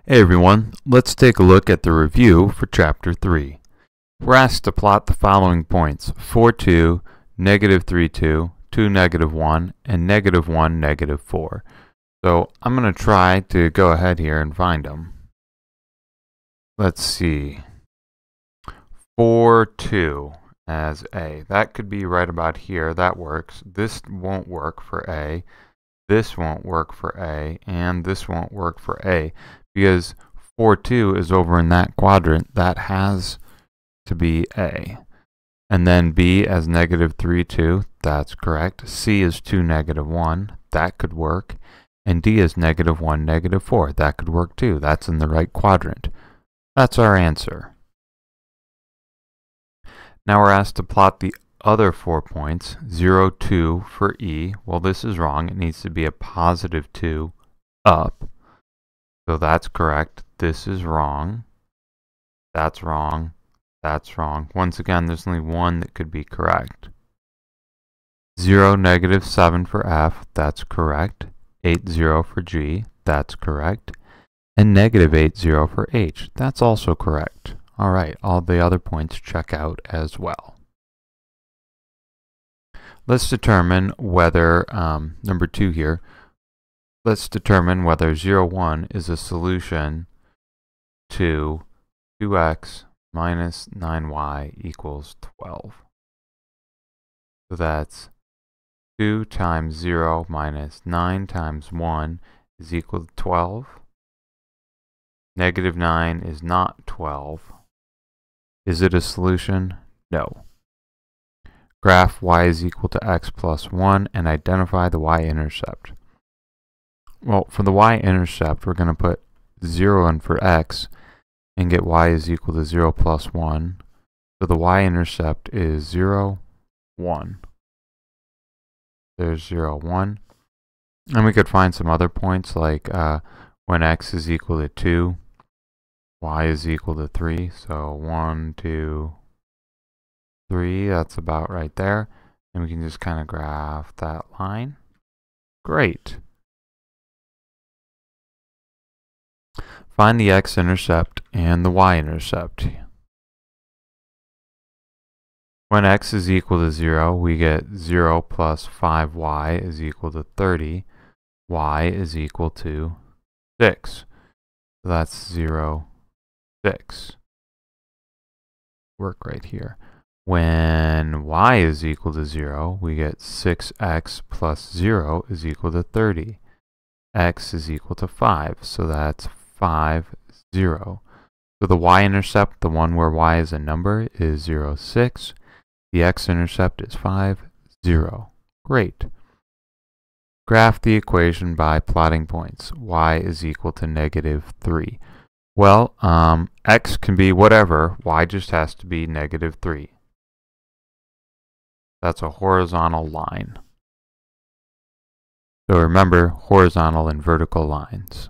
Hey everyone, let's take a look at the review for Chapter 3. We're asked to plot the following points: 4, 2, negative 3, 2, 2, negative 1, and negative 1, negative 4. So I'm going to try to go ahead here and find them. Let's see. 4, 2 as A. That could be right about here. That works. This won't work for A. This won't work for A. And this won't work for A. Because 4, 2 is over in that quadrant. That has to be A. And then B as negative 3, 2. That's correct. C is 2, negative 1. That could work. And D is negative 1, negative 4. That could work too. That's in the right quadrant. That's our answer. Now we're asked to plot the other 4 points, 0, 2 for E. Well, this is wrong. It needs to be a positive 2 up. So that's correct. This is wrong. That's wrong. That's wrong. Once again, there's only one that could be correct. 0, negative 7 for F. That's correct. 8, 0 for G. That's correct. And negative 8, 0 for H. That's also correct. All right, all the other points check out as well. Let's determine whether, number 2 here, let's determine whether 0, 1 is a solution to 2x minus 9y equals 12. So that's 2 times 0 minus 9 times 1 is equal to 12. Negative 9 is not 12. Is it a solution? No. Graph y is equal to x plus 1 and identify the y-intercept. Well, for the y-intercept, we're going to put 0 in for x and get y is equal to 0 plus 1. So the y-intercept is 0, 1. There's 0, 1. And we could find some other points like when x is equal to 2, y is equal to 3. So 1, 2, 3. That's about right there. And we can just kind of graph that line. Great. Find the x-intercept and the y-intercept. When x is equal to 0, we get 0 plus 5y is equal to 30. Y is equal to 6. So that's 0, 6. Work right here. When y is equal to 0, we get 6x plus 0 is equal to 30. X is equal to 5, so that's 5, 0. So the y-intercept, the one where y is a number, is 0, 6. The x-intercept is 5, 0. Great. Graph the equation by plotting points. Y is equal to negative 3. Well, x can be whatever. Y just has to be negative 3. That's a horizontal line. So remember, horizontal and vertical lines.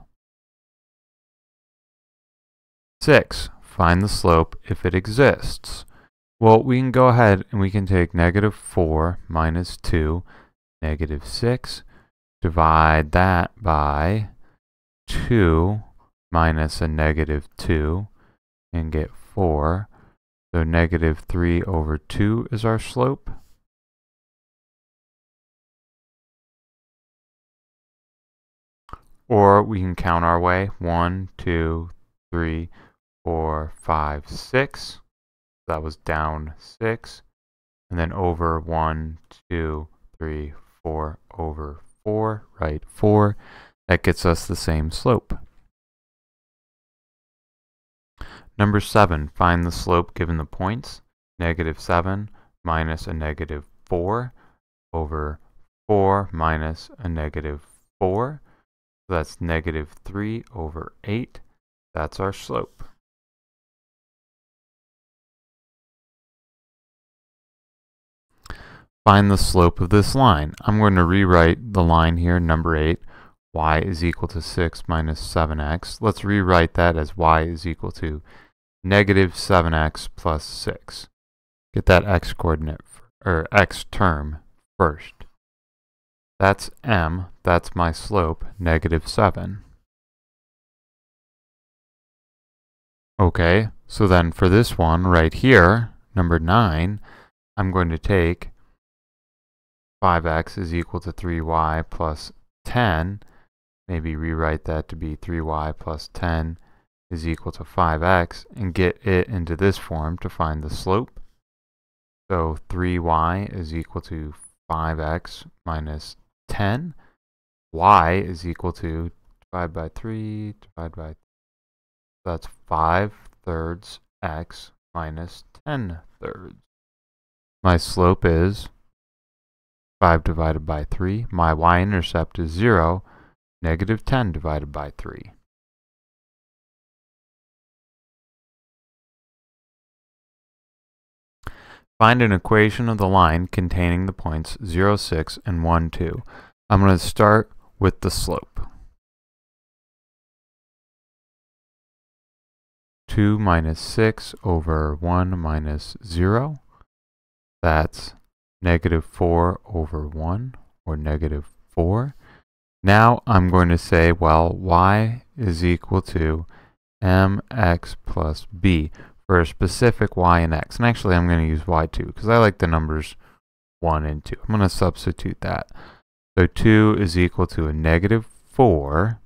6. Find the slope if it exists. Well, we can go ahead and we can take negative 4 minus 2, negative 6. Divide that by 2 minus a negative 2 and get 4. So negative 3 over 2 is our slope. Or we can count our way. 1, 2, 3, 4, 5, 6. That was down 6. And then over 1, 2, 3, 4 over 4, right, 4. That gets us the same slope. Number 7, find the slope given the points. Negative 7 minus a negative 4. over 4 minus a negative 4. So that's negative 3 over 8. That's our slope. Find the slope of this line. I'm going to rewrite the line here, number 8. Y is equal to 6 minus 7x. Let's rewrite that as y is equal to negative 7x plus 6. Get that x coordinate, or x term first. That's m. That's my slope, negative 7. Okay, so then for this one right here, number 9, I'm going to take 5x is equal to 3y plus 10. Maybe rewrite that to be 3y plus 10 is equal to 5x and get it into this form to find the slope. So 3y is equal to 5x minus 10. Y is equal to, divide by 3, divide by, that's 5/3 x minus 10/3. My slope is 5 divided by 3. My y-intercept is 0, negative 10 divided by 3. Find an equation of the line containing the points 0, 6, and 1, 2. I'm going to start with the slope. 2 minus 6 over 1 minus 0. That's negative 4 over 1, or negative 4. Now I'm going to say, well, y is equal to mx plus b for a specific y and x. And actually I'm going to use y2 because I like the numbers 1 and 2. I'm going to substitute that. So 2 is equal to a negative 4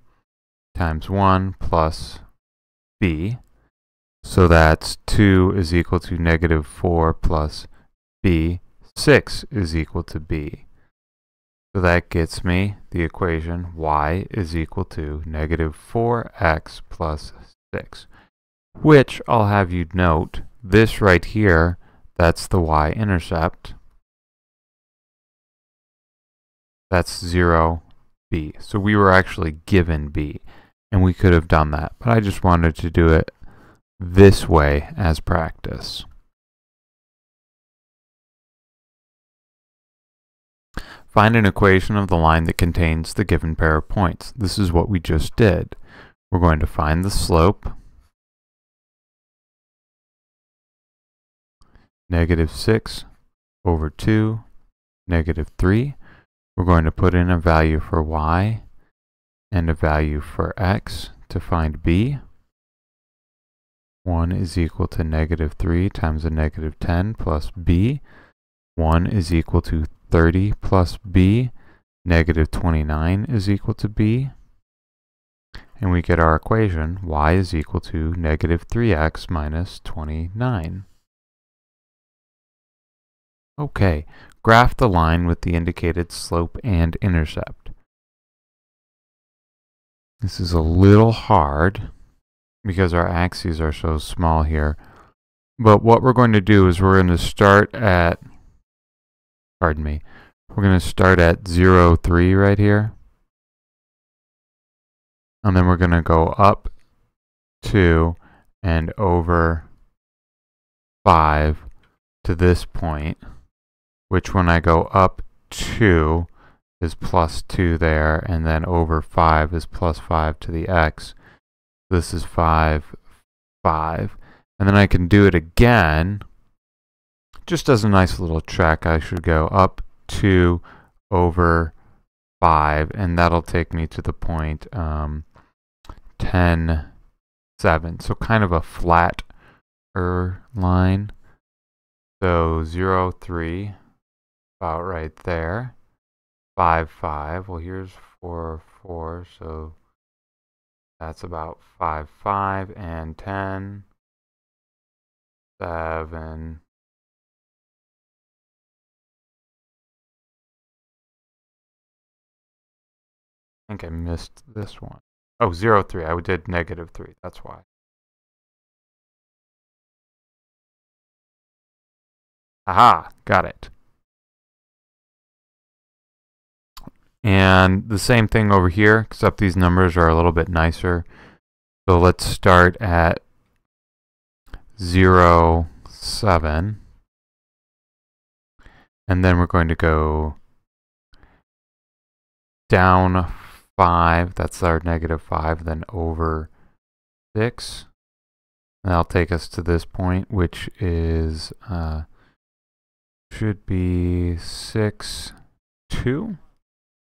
times 1 plus b. So that's 2 is equal to negative 4 plus b. 6 is equal to b. So that gets me the equation y is equal to negative 4x plus 6, which I'll have you note, this right here, that's the y-intercept. That's 0, b. So we were actually given b, and we could have done that, but I just wanted to do it this way as practice. Find an equation of the line that contains the given pair of points. This is what we just did. We're going to find the slope, negative 6 over 2, negative 3. We're going to put in a value for y and a value for x to find b. 1 is equal to negative 3 times a negative 10 plus b. 1 is equal to 30 plus b. Negative 29 is equal to b. And we get our equation, y is equal to negative 3x minus 29. Okay, graph the line with the indicated slope and intercept. This is a little hard because our axes are so small here. But what we're going to do is we're going to start at, we're going to start at 0, 3 right here. And then we're going to go up 2 and over 5 to this point, which when I go up 2 is plus 2 there, and then over 5 is plus 5 to the x. This is 5, 5. And then I can do it again. Just as a nice little check, I should go up 2 over 5, and that'll take me to the point 10, 7. So kind of a flatter line. So 0, 3, about right there. 5, 5. Well, here's 4, 4, so that's about 5, 5, and 10, 7. I think I missed this one. Oh, 0, 3. I did negative 3. That's why. Aha, got it. And the same thing over here, except these numbers are a little bit nicer. So let's start at 0, 7. And then we're going to go down 5. That's our -5. Then over 6. And that'll take us to this point, which is should be 6, 2.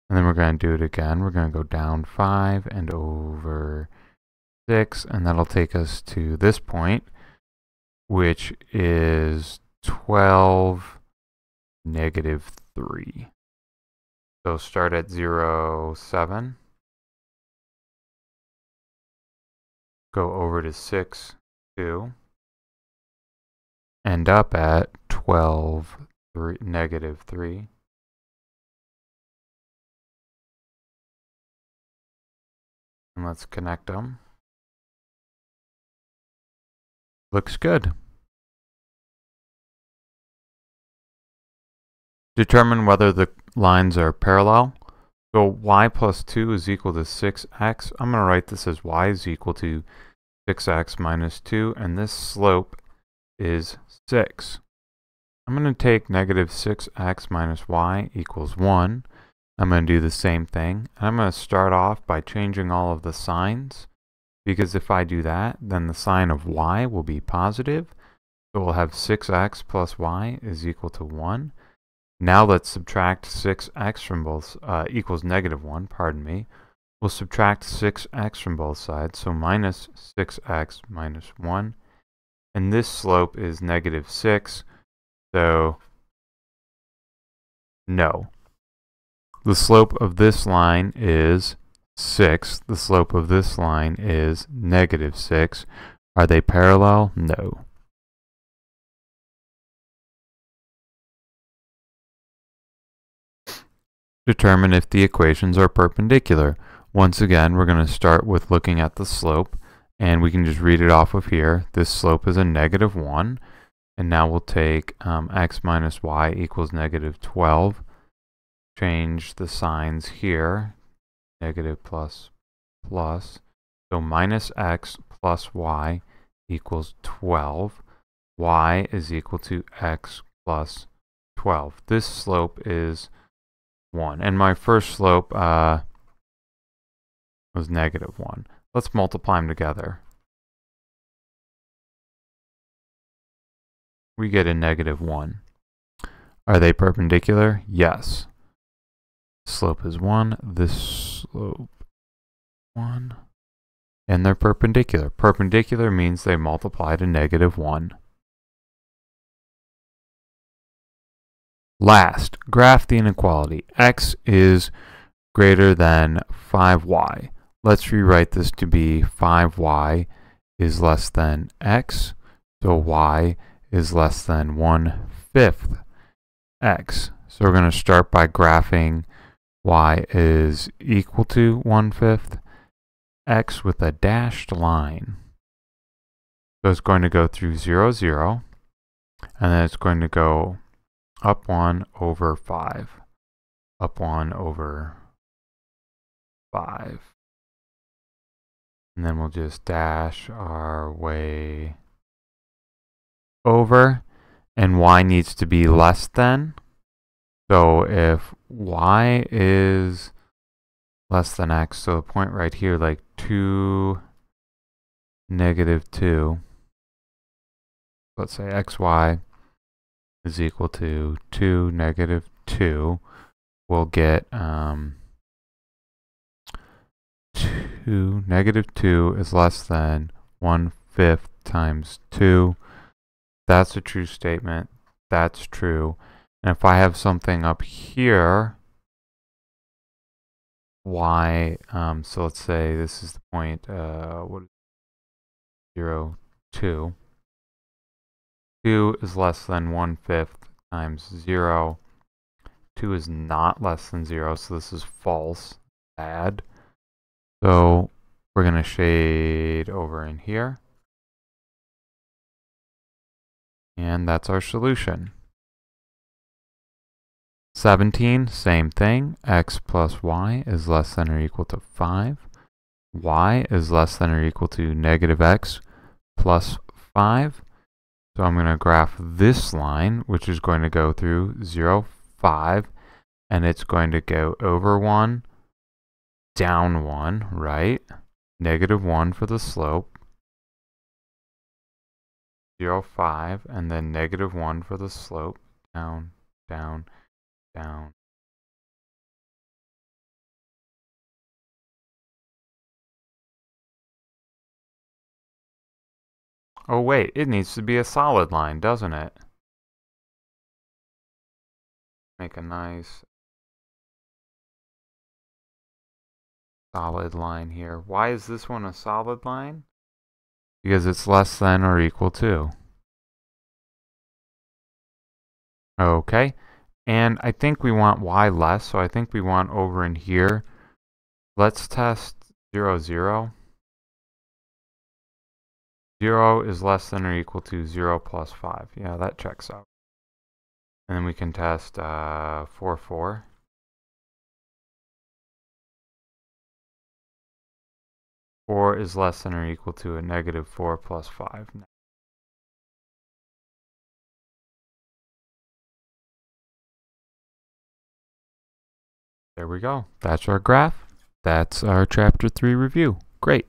And then we're going to do it again. We're going to go down 5 and over 6. And that'll take us to this point, which is 12, -3. So start at 0, 7. Go over to 6, 2. End up at 12, -3. And let's connect them. Looks good. Determine whether the lines are parallel. So y plus 2 is equal to 6x. I'm going to write this as y is equal to 6x minus 2, and this slope is 6. I'm going to take -6x minus y equals 1. I'm going to do the same thing. And I'm going to start off by changing all of the signs, because if I do that, then the sign of y will be positive. So we'll have 6x plus y is equal to 1. Now let's subtract 6x from both, equals -1, pardon me. We'll subtract 6x from both sides, so minus 6x minus 1. And this slope is -6, so no. The slope of this line is 6. The slope of this line is -6. Are they parallel? No. Determine if the equations are perpendicular. Once again, we're going to start with looking at the slope, and we can just read it off of here. This slope is a -1, and now we'll take x minus y equals -12. Change the signs here, negative plus plus. So minus x plus y equals 12. Y is equal to x plus 12. This slope is 1. And my first slope was -1. Let's multiply them together. We get a -1. Are they perpendicular? Yes. Slope is 1. This slope 1. And they're perpendicular. Perpendicular means they multiply to -1. Last, graph the inequality. X is greater than 5y. Let's rewrite this to be 5y is less than x, so y is less than 1/5 x. So we're going to start by graphing y is equal to 1/5 x with a dashed line. So it's going to go through 0, 0, and then it's going to go up 1 over 5. Up 1 over 5. And then we'll just dash our way over. And y needs to be less than. So if y is less than x, so the point right here, like 2, -2. Let's say xy is equal to 2, -2. We'll get 2, -2 is less than 1/5 times 2. That's a true statement. That's true. And if I have something up here, y, so let's say this is the point, what is 0, 2. 2 is less than 1/5 times 0. 2 is not less than 0, so this is false. Bad. So we're going to shade over in here. And that's our solution. 17, same thing. X plus y is less than or equal to 5. Y is less than or equal to negative x plus 5. So I'm going to graph this line, which is going to go through 0, 5, and it's going to go over 1, down 1, right? Negative 1 for the slope. 0, 5, and then negative 1 for the slope. Down, down, down. Oh wait, it needs to be a solid line, doesn't it? Make a nice solid line here. Why is this one a solid line? Because it's less than or equal to. Okay, and I think we want y less, so I think we want over in here. Let's test 0, 0. 0 is less than or equal to 0 plus 5. Yeah, that checks out. And then we can test 4, 4. 4 is less than or equal to a negative 4 plus 5. There we go. That's our graph. That's our Chapter 3 review. Great.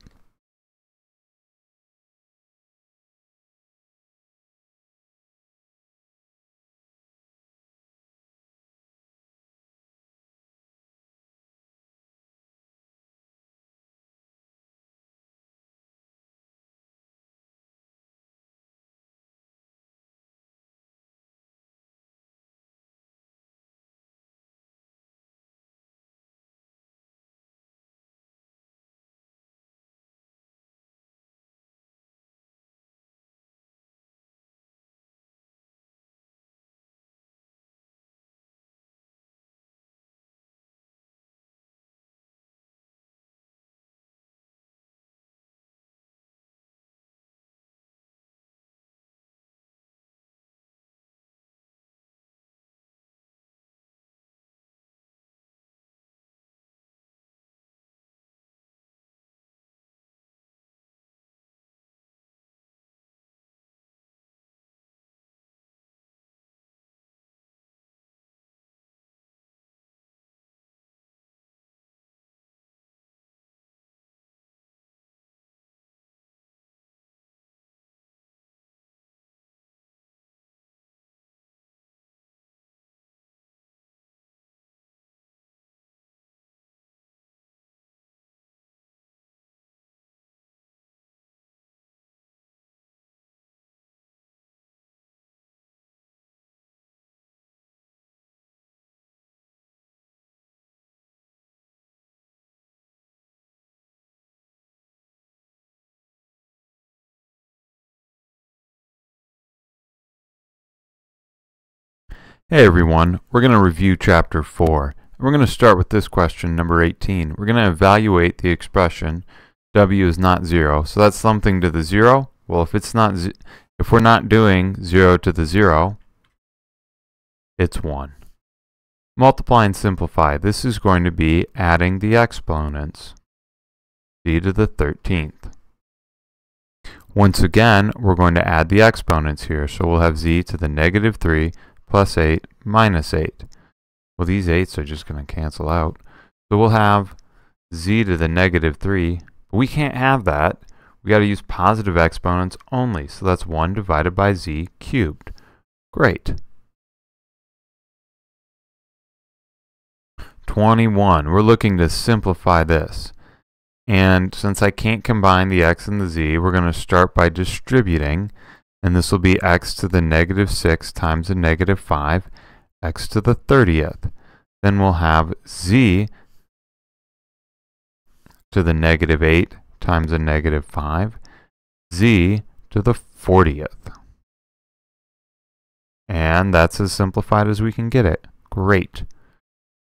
Hey everyone, we're going to review Chapter 4. We're going to start with this question, number 18. We're going to evaluate the expression w is not 0. So that's something to the 0. Well, if we're not doing 0 to the 0, it's 1. Multiply and simplify. This is going to be adding the exponents. Z to the 13th. Once again, we're going to add the exponents here. So we'll have z to the negative 3 plus 8 minus 8. Well, these 8s are just going to cancel out. So we'll have z to the negative 3. But we can't have that. We got to use positive exponents only. So that's 1 divided by z cubed. Great. 21. We're looking to simplify this. And since I can't combine the x and the z, we're going to start by distributing. And this will be x to the negative 6 times the negative 5, x to the 30th. Then we'll have z to the negative 8 times the negative 5, z to the 40th. And that's as simplified as we can get it. Great.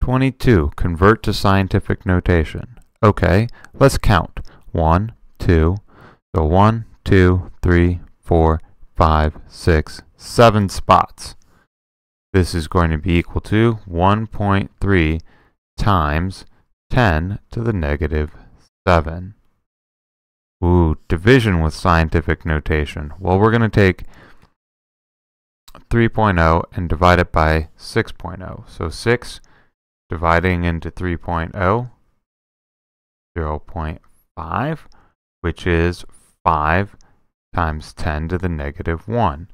22. Convert to scientific notation. Okay, let's count. 1, 2, so 1, 2, 3, 4, 5, 6, 7 spots. This is going to be equal to 1.3 times 10 to the negative 7. Ooh, division with scientific notation. Well, we're going to take 3.0 and divide it by 6.0. So 6 dividing into 3.0, 0.5, which is 5 times 10 to the negative 1.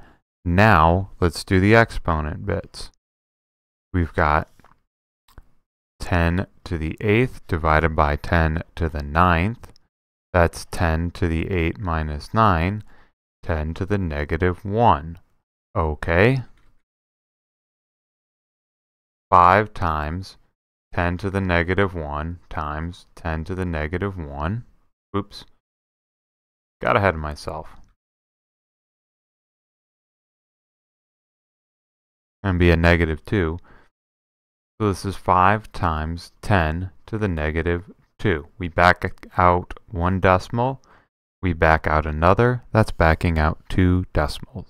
Now, let's do the exponent bits. We've got 10 to the 8th divided by 10 to the 9th. That's 10 to the 8 minus 9, 10 to the negative 1. Okay. 5 times 10 to the negative 1 times 10 to the negative 1. Oops. Got ahead of myself. And be a negative 2. So this is 5 times 10 to the negative 2. We back out one decimal. We back out another. That's backing out 2 decimals.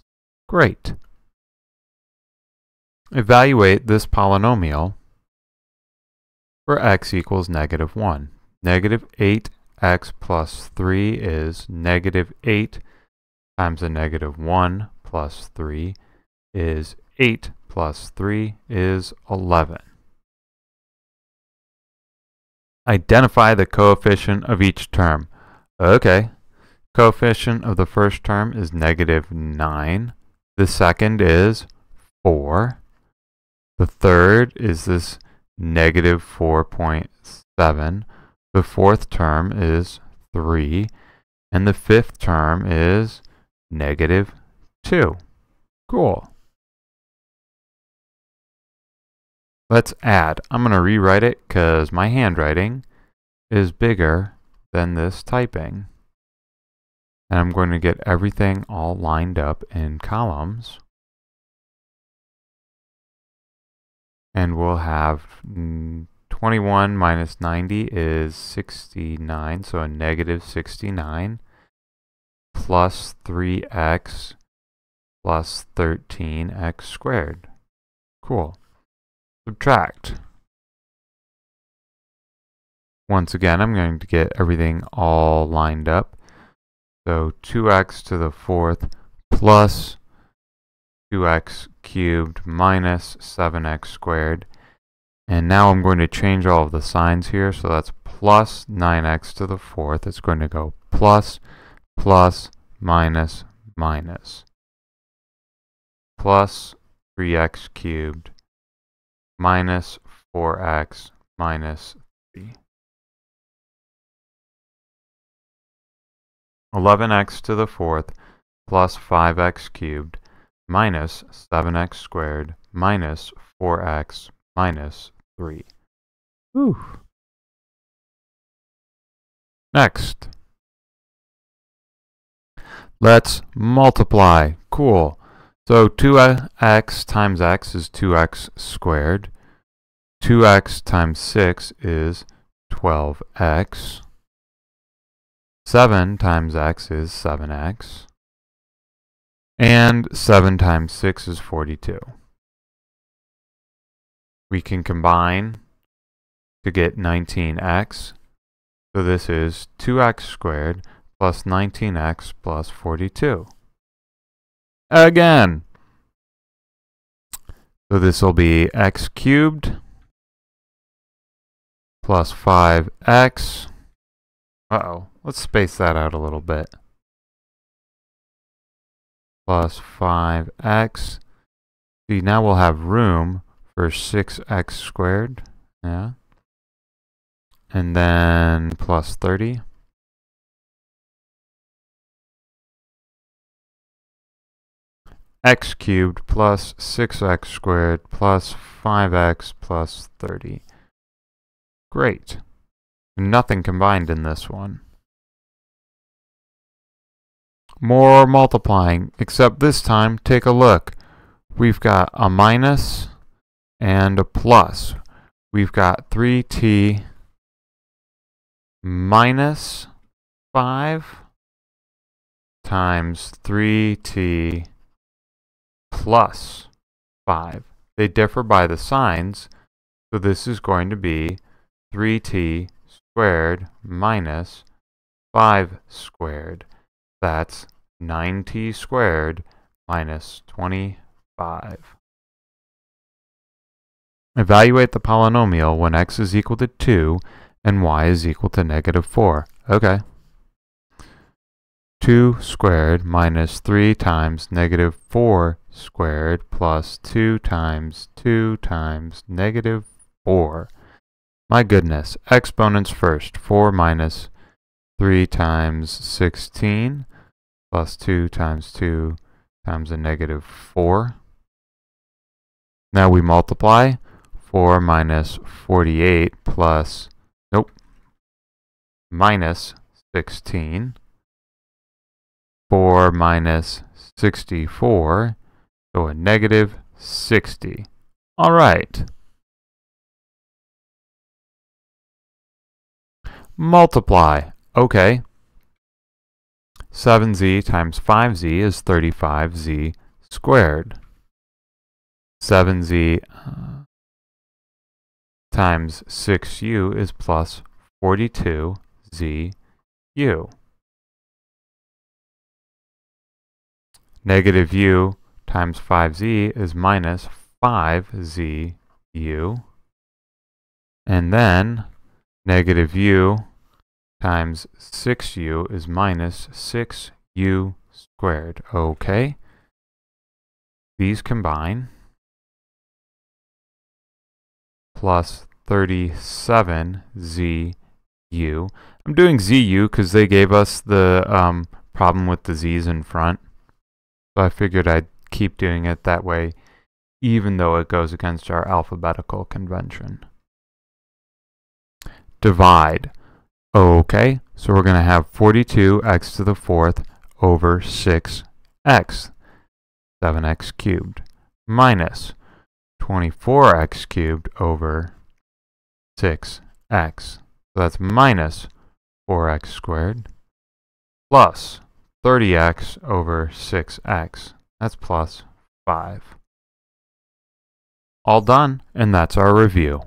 Great. Evaluate this polynomial for x equals negative 1. Negative 8x plus 3 is negative 8 times a negative 1 plus 3 is 8 plus 3 is 11. Identify the coefficient of each term. Okay. Coefficient of the first term is negative 9. The second is 4. The third is this negative 4.7. The fourth term is 3. And the fifth term is negative 2. Cool. Let's add. I'm going to rewrite it because my handwriting is bigger than this typing. And I'm going to get everything all lined up in columns. And we'll have 21 minus 90 is 69, so a negative 69 plus 3x plus 13x squared. Cool. Subtract. Once again, I'm going to get everything all lined up. So 2x to the 4th plus 2x cubed minus 7x squared. And now I'm going to change all of the signs here. So that's plus 9x to the 4th. It's going to go plus, plus, minus, minus. Plus 3x cubed minus 4x minus 3. 11x to the 4th plus 5x cubed minus 7x squared minus 4x minus 3. Whew. Next. Let's multiply. Cool. So 2x times x is 2x squared. 2x times 6 is 12x. 7 times x is 7x. And 7 times 6 is 42. We can combine to get 19x. So this is 2x squared plus 19x plus 42. Again. So this will be x cubed plus 5x. Uh-oh. Let's space that out a little bit. Plus 5x. See, now we'll have room for 6x squared. Yeah. And then plus 30. X cubed plus 6x squared plus 5x plus 30. Great. Nothing combined in this one. More multiplying, except this time, take a look. We've got a minus and a plus. We've got 3t minus 5 times 3t plus 5. They differ by the signs, so this is going to be 3t squared minus 5 squared. That's 9t squared minus 25. Evaluate the polynomial when x is equal to 2 and y is equal to negative 4. Okay. 2 squared minus 3 times negative 4 squared plus 2 times 2 times negative 4. My goodness, exponents first. 4 minus 3 times 16 plus 2 times 2 times a negative 4. Now we multiply. 4 minus 48 plus, minus 16. 4 minus 64, so a negative 60. All right. Multiply. Okay. 7z times 5z is 35z squared. 7z times 6u is plus 42zu. Negative u times 5z is minus 5zu. And then negative u times 6u is minus 6u squared. Okay. These combine. Plus 37zu. I'm doing zu because they gave us the problem with the z's in front. So I figured I'd keep doing it that way, even though it goes against our alphabetical convention. Divide. Okay, so we're going to have 42x to the 4th over 6x, 7x cubed, minus 24x cubed over 6x. So that's minus 4x squared, plus 30x over 6x. That's plus 5. All done, and that's our review.